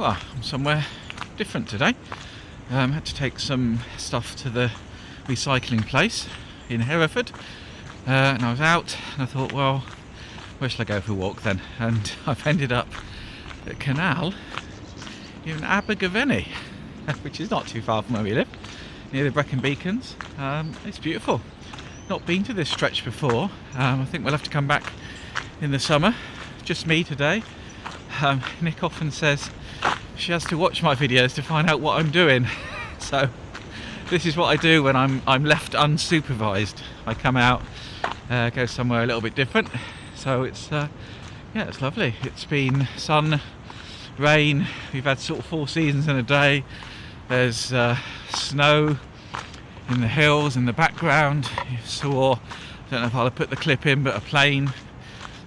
Well, I'm somewhere different today. Had to take some stuff to the recycling place in Hereford, and I was out and I thought, well, where shall I go for a walk then? And I've ended up at Canal in Abergavenny, which is not too far from where we live, near the Brecon Beacons. It's beautiful. Not been to this stretch before. I think we'll have to come back in the summer. Just me today. Nick often says she has to watch my videos to find out what I'm doing. So this is what I do when I'm left unsupervised. I come out, go somewhere a little bit different. So it's it's lovely. It's been sun, rain. We've had sort of 4 seasons in a day. There's snow in the hills in the background. You saw, I don't know if I'll put the clip in, but a plane,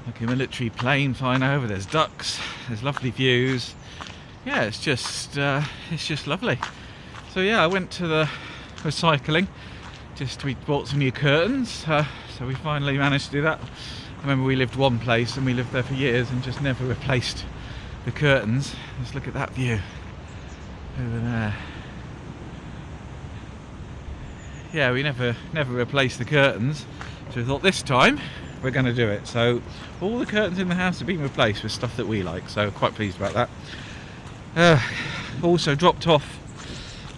like a military plane flying over. There's ducks. There's lovely views. Yeah, it's just lovely. So yeah, I went to the recycling. We bought some new curtains. So we finally managed to do that. I remember we lived one place and we lived there for years and just never replaced the curtains. Let's look at that view over there. Yeah, we never replaced the curtains, so we thought this time we're going to do it. So all the curtains in the house have been replaced with stuff that we like, so quite pleased about that. Also dropped off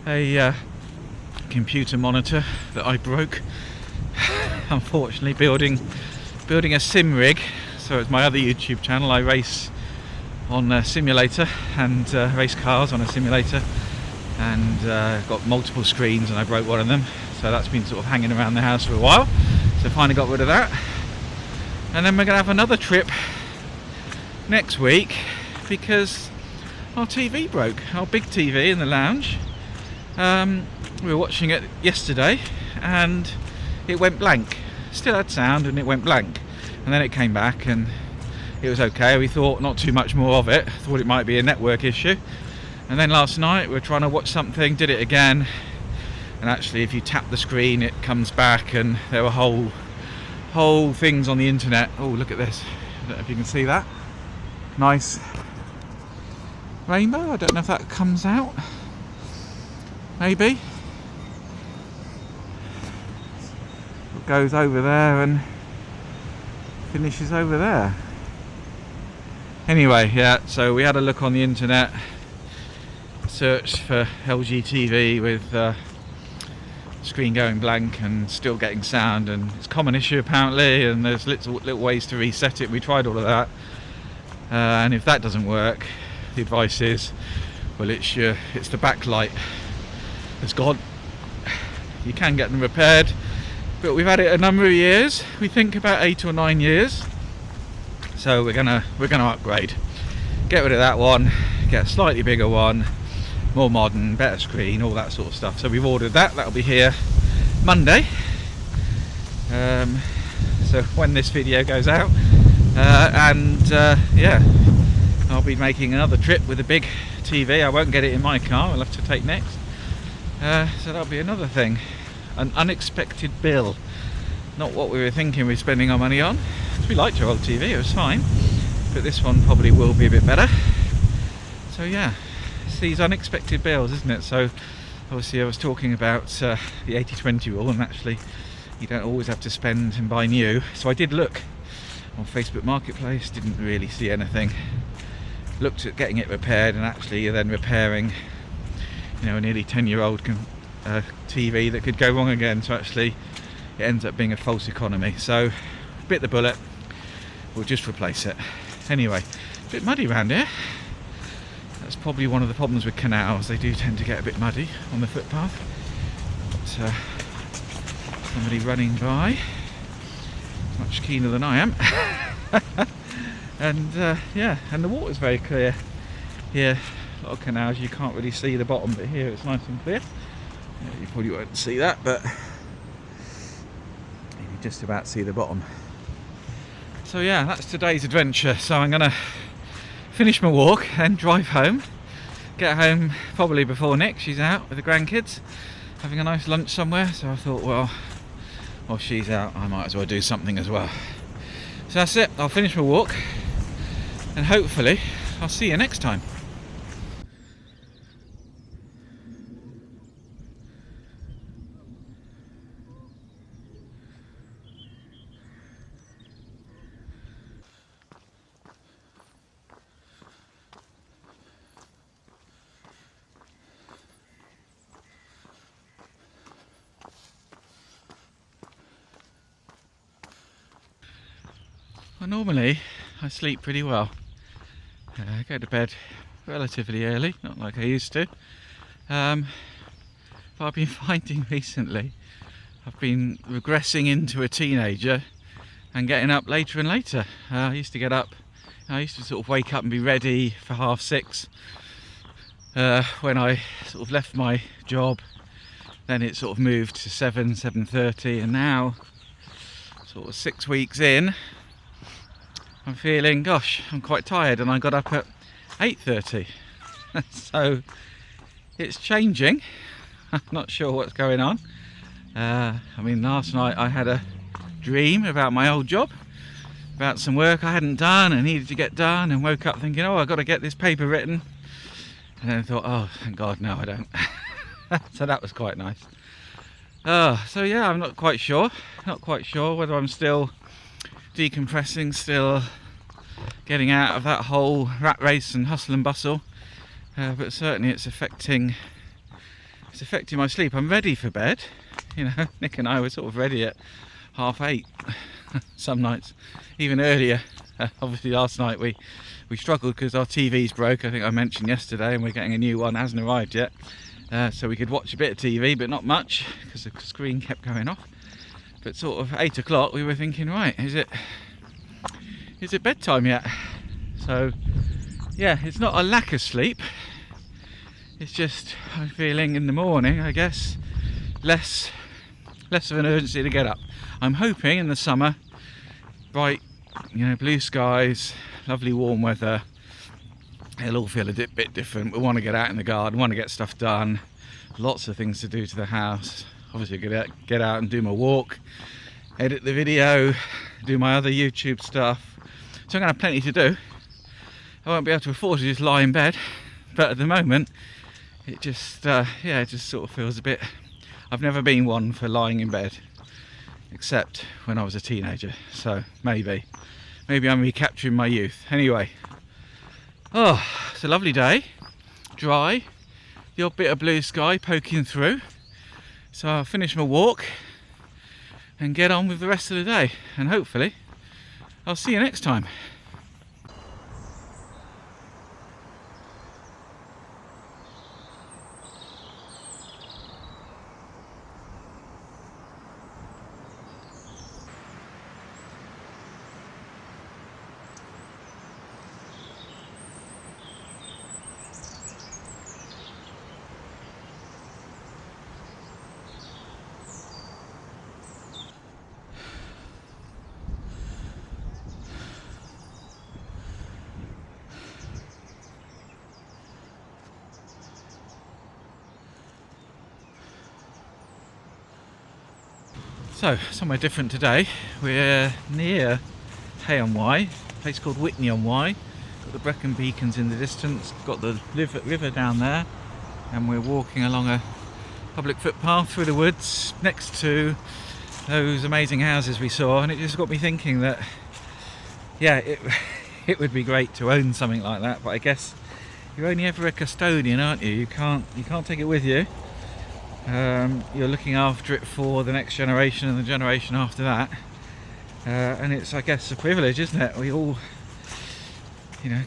a computer monitor that I broke, unfortunately, building a sim rig. So it's my other YouTube channel. I race on a simulator and race cars on a simulator, and got multiple screens, and I broke one of them. So that's been sort of hanging around the house for a while. So finally got rid of that. And then we're going to have another trip next week because our TV broke. Our big TV in the lounge. We were watching it yesterday and it went blank. Still had sound and it went blank. And then it came back and it was okay. We thought not too much more of it. Thought it might be a network issue. And then last night we were trying to watch something, did it again. And actually if you tap the screen it comes back, and there were whole things on the internet. Oh, look at this. I don't know if you can see that. Nice rainbow. I don't know if that comes out. Maybe. It goes over there and finishes over there. Anyway, yeah, so we had a look on the internet, searched for LG TV with screen going blank and still getting sound, and it's a common issue apparently, and there's little ways to reset it. We tried all of that, and if that doesn't work, the advice is, well, it's the backlight that's gone. You can get them repaired, but we've had it a number of years. We think about 8 or 9 years. So we're gonna upgrade, get rid of that one, get a slightly bigger one, more modern, better screen, all that sort of stuff. So we've ordered that. That'll be here Monday. So when this video goes out, yeah, I'll be making another trip with a big TV. I won't get it in my car. I'll have to take next. So that'll be another thing, an unexpected bill. Not what we were thinking we're spending our money on. We liked our old TV, it was fine, but this one probably will be a bit better. So yeah, it's these unexpected bills, isn't it? So obviously I was talking about the 80-20 rule, and actually you don't always have to spend and buy new. So I did look on Facebook Marketplace, didn't really see anything. Looked at getting it repaired, and actually you're then repairing, you know, a nearly 10-year-old TV that could go wrong again. So actually it ends up being a false economy. So bit the bullet, we'll just replace it. Anyway, a bit muddy around here. That's probably one of the problems with canals. They do tend to get a bit muddy on the footpath. Got somebody running by, much keener than I am. And yeah, and the water's very clear here. A lot of canals you can't really see the bottom, but here it's nice and clear. Yeah, you probably won't see that, but you can just about see the bottom. So yeah, that's today's adventure. So I'm gonna finish my walk and drive home. Get home probably before Nick. She's out with the grandkids having a nice lunch somewhere. So I thought, well, while she's out, I might as well do something as well. So that's it. I'll finish my walk and hopefully I'll see you next time. Well, normally I sleep pretty well. I go to bed relatively early, not like I used to. But I've been finding recently I've been regressing into a teenager and getting up later and later. I used to sort of wake up and be ready for 6:30 when I sort of left my job. Then it sort of moved to 7:30, and now sort of 6 weeks in, I'm feeling, gosh, I'm quite tired, and I got up at 8:30. So it's changing. I'm not sure what's going on. Last night I had a dream about my old job, about some work I hadn't done and needed to get done, and woke up thinking, oh, I've got to get this paper written. And then I thought, oh, thank God, no, I don't. So that was quite nice. So yeah, I'm not quite sure whether I'm still decompressing, still getting out of that whole rat race and hustle and bustle, but certainly it's affecting my sleep. I'm ready for bed. Nick and I were sort of ready at 8:30 some nights, even earlier. Obviously last night we struggled because our TV's broke, I think I mentioned yesterday, and we're getting a new one, hasn't arrived yet. So we could watch a bit of TV, but not much, because the screen kept going off. But sort of 8 o'clock we were thinking, right, is it bedtime yet? So yeah, it's not a lack of sleep, it's just I'm feeling in the morning, I guess, less of an urgency to get up. I'm hoping in the summer, bright, blue skies, lovely warm weather, it'll all feel a bit different. We want to get out in the garden, want to get stuff done, lots of things to do to the house. Obviously get out and do my walk, edit the video, do my other YouTube stuff. So I'm going to have plenty to do. I won't be able to afford to just lie in bed, but at the moment it just sort of feels a bit. I've never been one for lying in bed, except when I was a teenager. So maybe I'm recapturing my youth. Anyway, it's a lovely day, dry, the odd bit of blue sky poking through. So I'll finish my walk and get on with the rest of the day, and hopefully I'll see you next time. So, somewhere different today. We're near Hay-on-Wye, a place called Whitney-on-Wye. Got the Brecon Beacons in the distance, got the river down there, and we're walking along a public footpath through the woods next to those amazing houses we saw, and it just got me thinking that, yeah, it would be great to own something like that, but I guess you're only ever a custodian, aren't you? You can't take it with you. You're looking after it for the next generation and the generation after that, and it's, I guess, a privilege, isn't it? We all,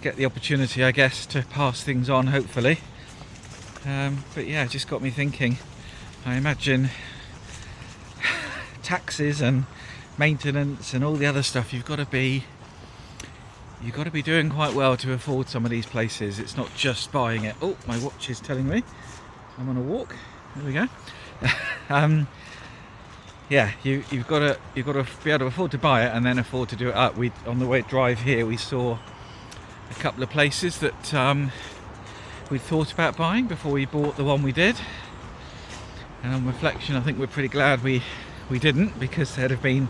get the opportunity, I guess, to pass things on, hopefully. But yeah, it just got me thinking. I imagine taxes and maintenance and all the other stuff, you've got to be doing quite well to afford some of these places. It's not just buying it. Oh, my watch is telling me I'm on a walk. There we go. Yeah, you've got to be able to afford to buy it and then afford to do it up. On the way drive here, we saw a couple of places that we'd thought about buying before we bought the one we did. And on reflection, I think we're pretty glad we didn't, because there'd have been,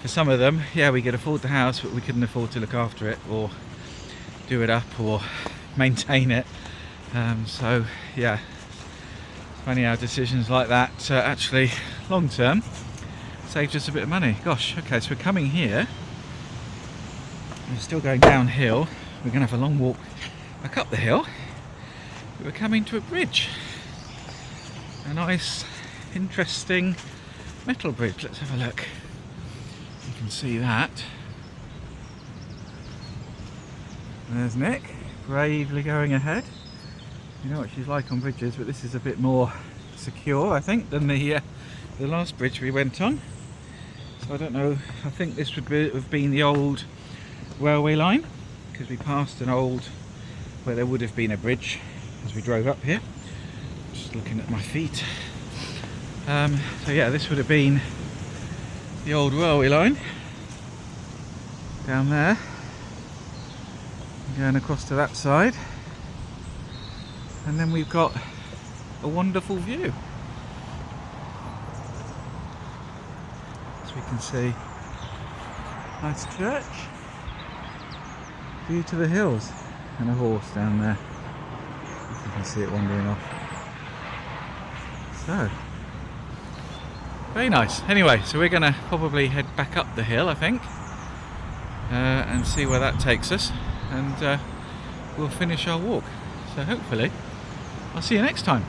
for some of them, yeah, we could afford the house, but we couldn't afford to look after it or do it up or maintain it. So yeah. Funny how decisions like that actually long term saved us a bit of money. Gosh, okay, so we're coming here, we're still going downhill, we're going to have a long walk back up the hill, but we're coming to a bridge, a nice interesting metal bridge. Let's have a look, you can see that. And there's Nick, bravely going ahead. You know what she's like on bridges, but this is a bit more secure, I think, than the last bridge we went on. So I don't know, I think this would have been the old railway line, because we passed an old, where there would have been a bridge as we drove up here. Just looking at my feet. So yeah, this would have been the old railway line down there, going across to that side, and then we've got a wonderful view, as we can see. Nice church, view to the hills, and a horse down there, if you can see it wandering off. So very nice. Anyway, so we're going to probably head back up the hill, I think, and see where that takes us, and we'll finish our walk. So hopefully I'll see you next time.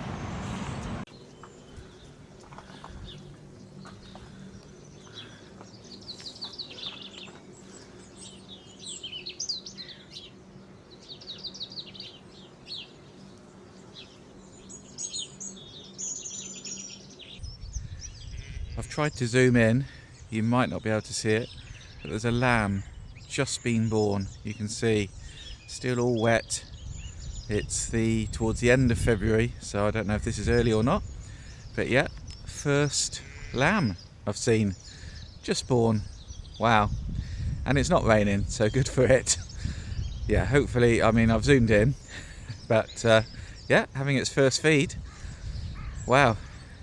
I've tried to zoom in, you might not be able to see it, but there's a lamb just been born. You can see, still all wet. It's towards the end of February, so I don't know if this is early or not, but yeah, first lamb I've seen, just born. Wow. And it's not raining, so good for it. Yeah, hopefully, I mean, I've zoomed in, but yeah, having its first feed. Wow.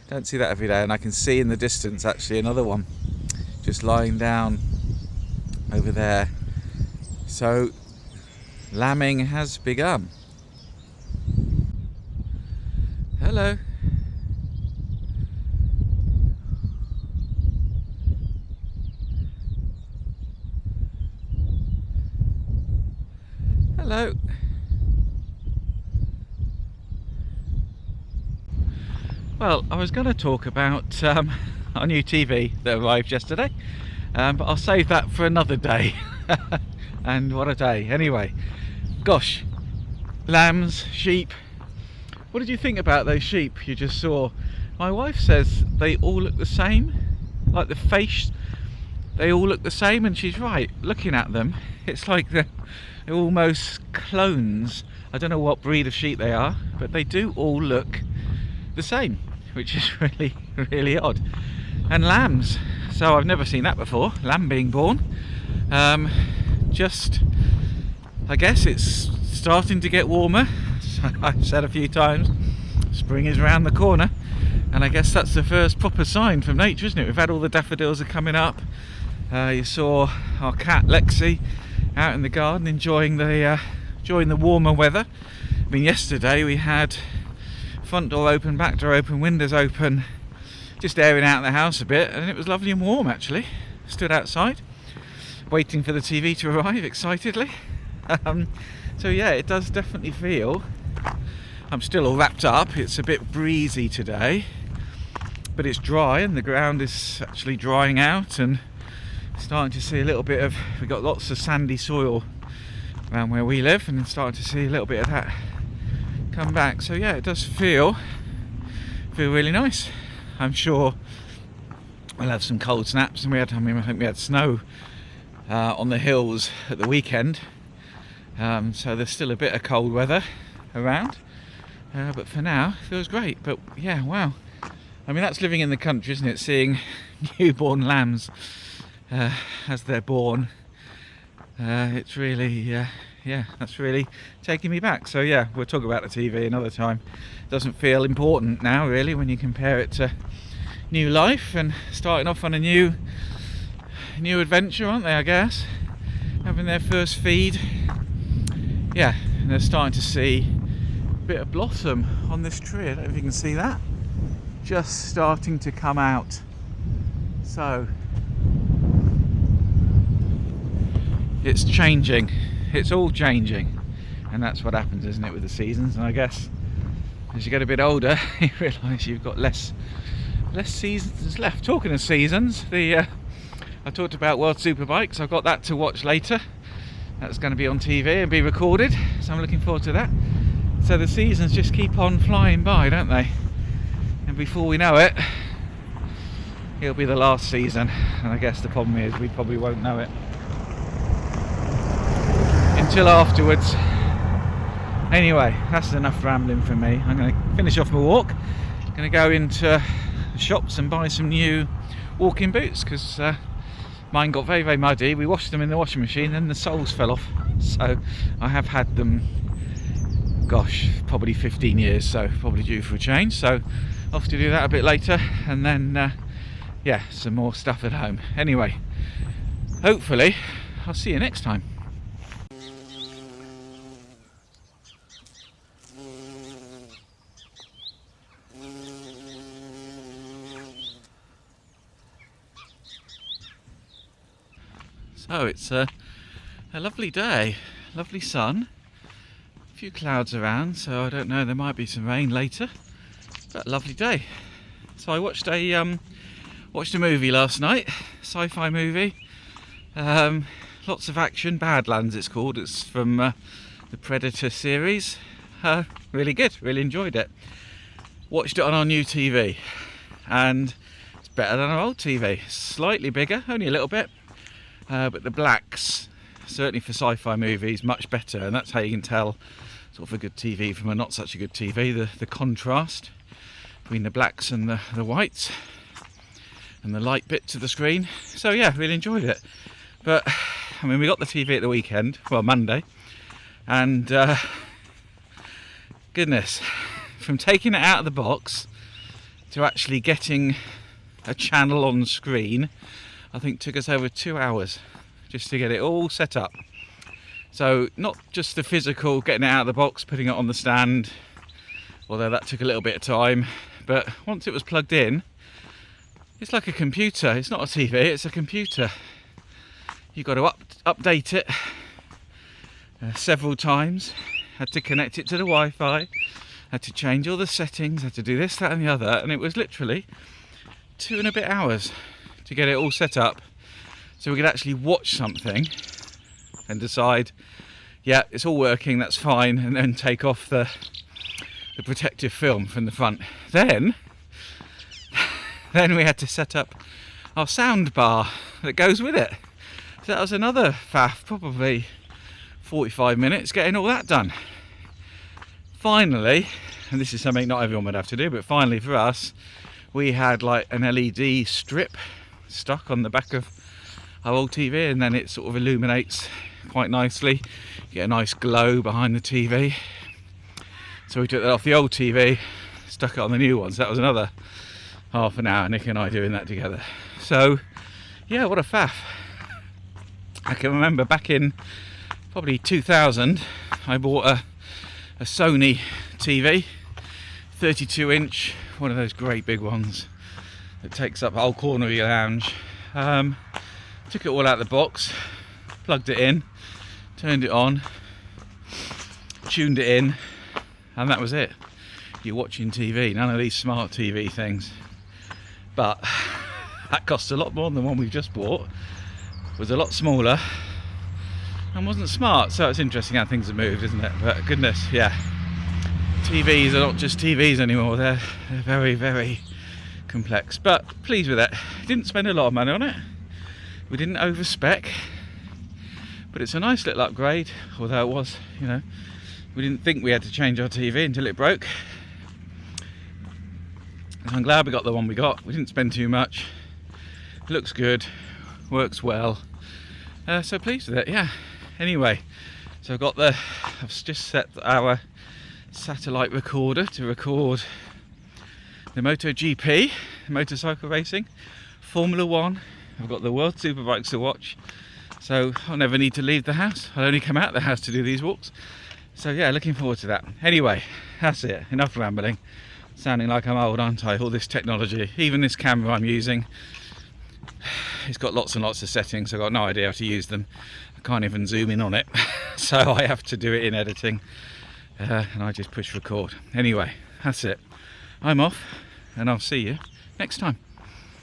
Don't see that every day, and I can see in the distance actually another one just lying down over there. So lambing has begun. Hello. Hello. Well, I was going to talk about our new TV that arrived yesterday, but I'll save that for another day. And what a day. Anyway, gosh, lambs, sheep. What did you think about those sheep you just saw? My wife says they all look the same, like the face, they all look the same, and she's right. Looking at them, it's like they're almost clones. I don't know what breed of sheep they are, but they do all look the same, which is really, really odd. And lambs, so I've never seen that before, lamb being born. Just, I guess it's starting to get warmer. So I've said a few times, spring is around the corner, and I guess that's the first proper sign from nature, isn't it? We've had all the daffodils are coming up. You saw our cat Lexi out in the garden enjoying the warmer weather. I mean, yesterday we had front door open, back door open, windows open, just airing out the house a bit, and it was lovely and warm actually. Stood outside waiting for the TV to arrive excitedly. So yeah, it does definitely feel, I'm still all wrapped up, it's a bit breezy today, but it's dry and the ground is actually drying out, and starting to see a little bit of, we've got lots of sandy soil around where we live, and starting to see a little bit of that come back. So yeah, it does feel really nice. I'm sure we'll have some cold snaps, and I think we had snow on the hills at the weekend, so there's still a bit of cold weather around, but for now it feels great. But yeah, wow, I mean, that's living in the country, isn't it, seeing newborn lambs as they're born. It's really yeah, that's really taking me back. So yeah, we'll talk about the TV another time. It doesn't feel important now really when you compare it to new life and starting off on a new adventure, aren't they, I guess, having their first feed. Yeah, and they're starting to see a bit of blossom on this tree. I don't know if you can see that, just starting to come out. So it's changing, it's all changing, and that's what happens, isn't it, with the seasons. And I guess as you get a bit older you realise you've got less seasons left. Talking of seasons, I talked about World Superbikes. I've got that to watch later. That's going to be on TV and be recorded, so I'm looking forward to that. So the seasons just keep on flying by, don't they? And before we know it, it'll be the last season, and I guess the problem is we probably won't know it until afterwards. Anyway, that's enough rambling from me. I'm going to finish off my walk. I'm going to go into the shops and buy some new walking boots, because mine got very, very muddy. We washed them in the washing machine and the soles fell off. So I have had them, gosh, probably 15 years, so probably due for a change. So off to do that a bit later, and then yeah, some more stuff at home. Anyway, hopefully I'll see you next time. So it's a lovely day, lovely sun, a few clouds around, so I don't know, there might be some rain later, but lovely day. So I watched a movie last night, sci-fi movie, lots of action, Badlands it's called. It's from the Predator series. Really good, really enjoyed it. Watched it on our new TV, and it's better than our old TV. Slightly bigger, only a little bit. But the blacks, certainly for sci-fi movies, much better, and that's how you can tell sort of a good TV from a not such a good TV, the contrast between the blacks and the whites and the light bits of the screen. So yeah, really enjoyed it. But I mean, we got the TV at the weekend, well, Monday, and goodness, from taking it out of the box to actually getting a channel on screen, I think took us over 2 hours just to get it all set up. So not just the physical getting it out of the box, putting it on the stand, although that took a little bit of time, but once it was plugged in, it's like a computer. It's not a TV, it's a computer. You've got to update it several times, had to connect it to the Wi-Fi, had to change all the settings, had to do this, that and the other, and it was literally 2 and a bit hours to get it all set up so we could actually watch something and decide, yeah, it's all working, that's fine, and then take off the protective film from the front. Then we had to set up our sound bar that goes with it. So that was another faff, probably 45 minutes getting all that done. Finally, and this is something not everyone would have to do, but finally for us, we had like an LED strip stuck on the back of our old TV, and then it sort of illuminates quite nicely. You get a nice glow behind the TV. So we took that off the old TV, stuck it on the new one. So that was another half an hour, Nick and I doing that together. So yeah, what a faff. I can remember back in probably 2000, I bought a Sony TV, 32 inch, one of those great big ones that takes up the whole corner of your lounge. Took it all out of the box, plugged it in, turned it on, tuned it in, and that was it. You're watching TV, none of these smart TV things. But that cost a lot more than the one we've just bought, was a lot smaller and wasn't smart. So it's interesting how things have moved, isn't it? But goodness, yeah, TVs are not just TVs anymore, they're very, very complex. But pleased with it. Didn't spend a lot of money on it, we didn't overspec, but it's a nice little upgrade, although it was, you know, we didn't think we had to change our TV until it broke. I'm glad we got the one we got. We didn't spend too much, it looks good, works well, so pleased with it. Yeah, anyway, so I've just set our satellite recorder to record the MotoGP, motorcycle racing, Formula 1. I've got the World Superbikes to watch, so I'll never need to leave the house. I'll only come out of the house to do these walks. So yeah, looking forward to that. Anyway, that's it, enough rambling. Sounding like I'm old, aren't I? All this technology, even this camera I'm using, it's got lots and lots of settings. I've got no idea how to use them. I can't even zoom in on it, so I have to do it in editing, and I just push record. Anyway, that's it. I'm off, and I'll see you next time.